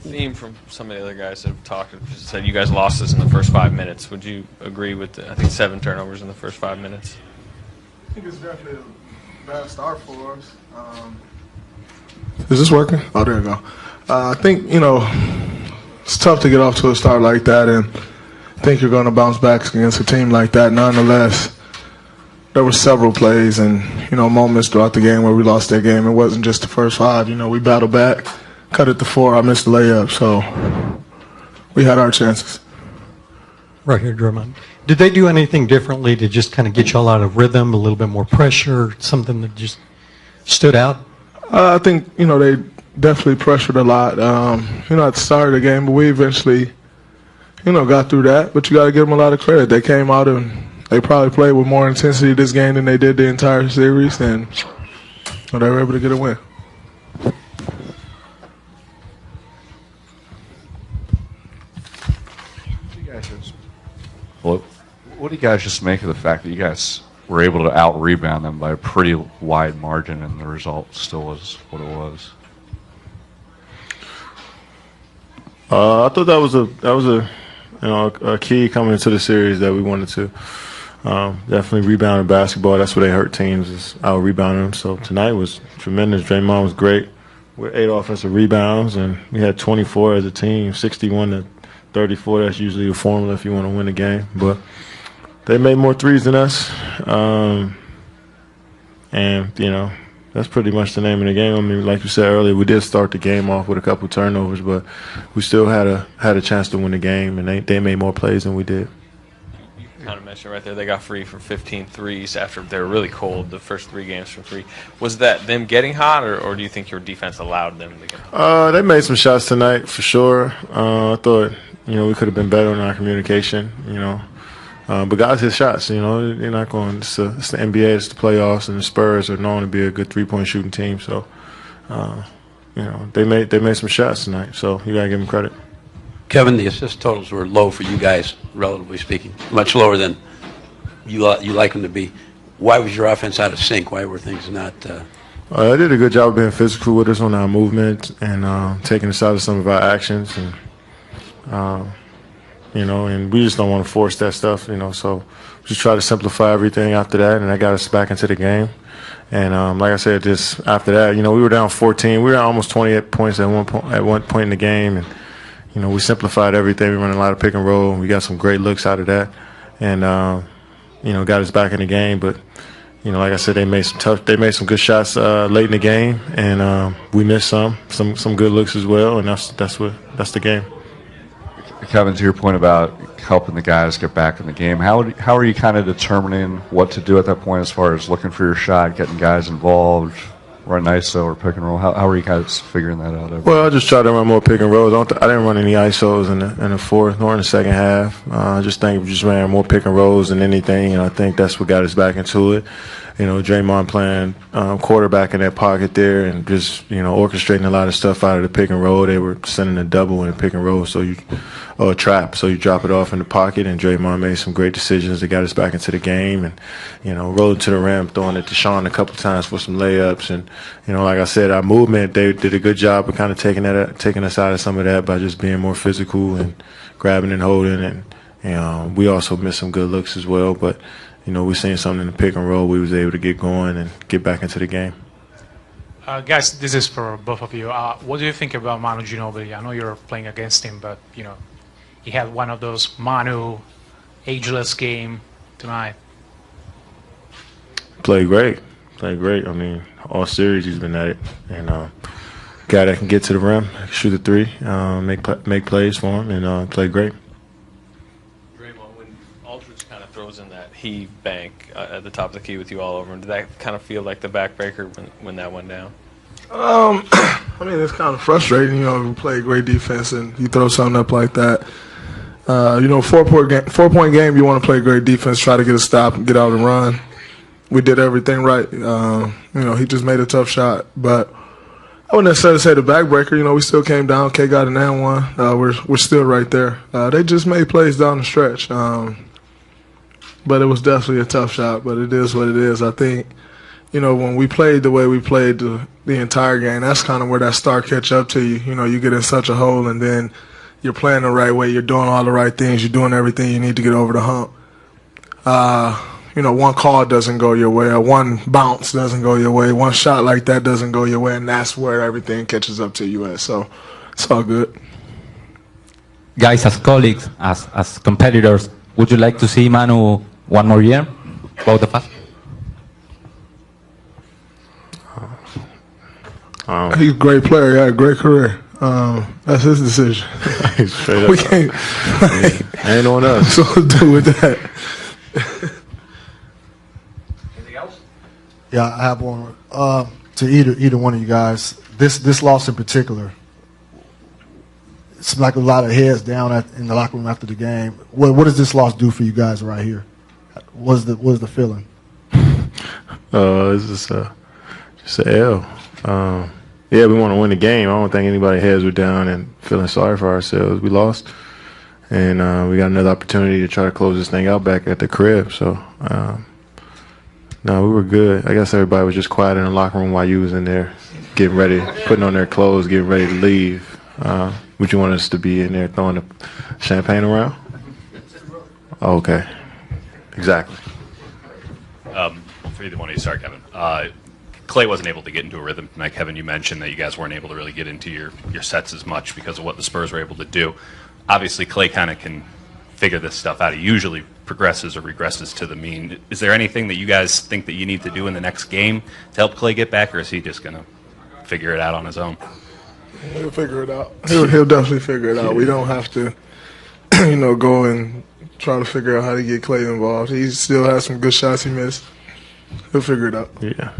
theme from some of the other guys that have talked have just said you guys lost this in the first 5 minutes. Would you agree with I think 7 turnovers in the first 5 minutes? I think it's definitely a bad start for us. Is this working? Oh, there you go. I think, it's tough to get off to a start like that and think you're going to bounce back against a team like that. Nonetheless, there were several plays and, moments throughout the game where we lost that game. It wasn't just the first 5. We battled back, cut it to 4. I missed the layup, so we had our chances. Right here, Draymond. Did they do anything differently to just kind of get y'all out of rhythm, a little bit more pressure, something that just stood out? I think, they definitely pressured a lot, at the start of the game, but we eventually, got through that. But you got to give them a lot of credit. They came out and they probably played with more intensity this game than they did the entire series, and they were able to get a win. What do you guys just make of the fact that you guys were able to out-rebound them by a pretty wide margin, and the result still was what it was? I thought that was a key coming into the series that we wanted to definitely rebound in basketball. That's where they hurt teams, is out-rebounding them. So tonight was tremendous. Draymond was great with 8 offensive rebounds, and we had 24 as a team, 61 to 34. That's usually the formula if you want to win a game. But they made more threes than us, and that's pretty much the name of the game. I mean, like you said earlier, we did start the game off with a couple turnovers, but we still had a chance to win the game, and they made more plays than we did. You kind of mentioned right there they got free for 15 threes after they were really cold the first 3 games from 3. Was that them getting hot, or do you think your defense allowed them to get hot? They made some shots tonight for sure. I thought we could have been better in our communication. But guys hit shots. They're not going. It's the NBA, it's the playoffs, and the Spurs are known to be a good 3-point shooting team. So, they made some shots tonight. So you gotta give them credit. Kevin, the assist totals were low for you guys, relatively speaking, much lower than you like them to be. Why was your offense out of sync? Why were things not? They did a good job of being physical with us on our movement and taking us out of some of our actions, and we just don't want to force that stuff, so just try to simplify everything after that, and that got us back into the game. And like I said, just after that, we were down 14. We were down almost 28 points at one point in the game, and we simplified everything. We ran a lot of pick and roll, and we got some great looks out of that, and got us back in the game. But like I said, they made some good shots late in the game, and we missed some good looks as well, and that's the game. Kevin, to your point about helping the guys get back in the game, how are you kind of determining what to do at that point as far as looking for your shot, getting guys involved, run ISO or pick and roll? How are you guys figuring that out? Well, I just tried to run more pick and rolls. I didn't run any ISOs in the fourth nor in the second half. I just think we just ran more pick and rolls than anything, and I think that's what got us back into it. Draymond playing quarterback in that pocket there and just, orchestrating a lot of stuff out of the pick and roll. They were sending a double in the pick and roll, or a trap. So you drop it off in the pocket, and Draymond made some great decisions that got us back into the game and, rolling to the rim, throwing it to Sean a couple times for some layups. And, like I said, our movement, they did a good job of kind of taking us out of some of that by just being more physical and grabbing and holding. And we also missed some good looks as well. But, we seen something in the pick and roll. We was able to get going and get back into the game. Guys, this is for both of you. What do you think about Manu Ginobili? I know you're playing against him, but, he had one of those Manu ageless game tonight. Played great. I mean, all series he's been at it. And guy that can get to the rim, shoot the three, make plays for him, and played great. Draymond, when Aldridge kind of throws in that heave bank at the top of the key with you all over him, did that kind of feel like the backbreaker when that went down? I mean, it's kind of frustrating. You play great defense and you throw something up like that. 4-point game, you want to play great defense, try to get a stop and get out and run. We did everything right. He just made a tough shot. But I wouldn't necessarily say the backbreaker. We still came down. K got an and one. We're still right there. They just made plays down the stretch. But it was definitely a tough shot. But it is what it is. I think, when we played the way we played the entire game, that's kind of where that start catch up to you. You get in such a hole, and then you're playing the right way. You're doing all the right things. You're doing everything you need to get over the hump. One call doesn't go your way, or one bounce doesn't go your way, one shot like that doesn't go your way, and that's where everything catches up to you at. So it's all good. Guys, as colleagues, as competitors, would you like to see Manu one more year? Both of us? He's a great player. He had a great career. That's his decision. Straight up. We can't. Ain't on us. So let's do with that. Anything else? Yeah, I have one to either one of you guys. This loss in particular, it's like a lot of heads down in the locker room after the game. What does this loss do for you guys right here? What is the feeling? It's just an L. Yeah, we want to win the game. I don't think anybody's heads were down and feeling sorry for ourselves. We lost, and we got another opportunity to try to close this thing out back at the crib. So, no, we were good. I guess everybody was just quiet in the locker room while you was in there, getting ready, putting on their clothes, getting ready to leave. Would you want us to be in there throwing the champagne around? Okay, exactly. For either one of you, sorry, Kevin. Clay wasn't able to get into a rhythm tonight. Kevin, you mentioned that you guys weren't able to really get into your sets as much because of what the Spurs were able to do. Obviously, Clay kind of can figure this stuff out. He usually progresses or regresses to the mean. Is there anything that you guys think that you need to do in the next game to help Clay get back, or is he just going to figure it out on his own? He'll figure it out. He'll definitely figure it out. We don't have to, go and try to figure out how to get Clay involved. He still has some good shots he missed. He'll figure it out. Yeah.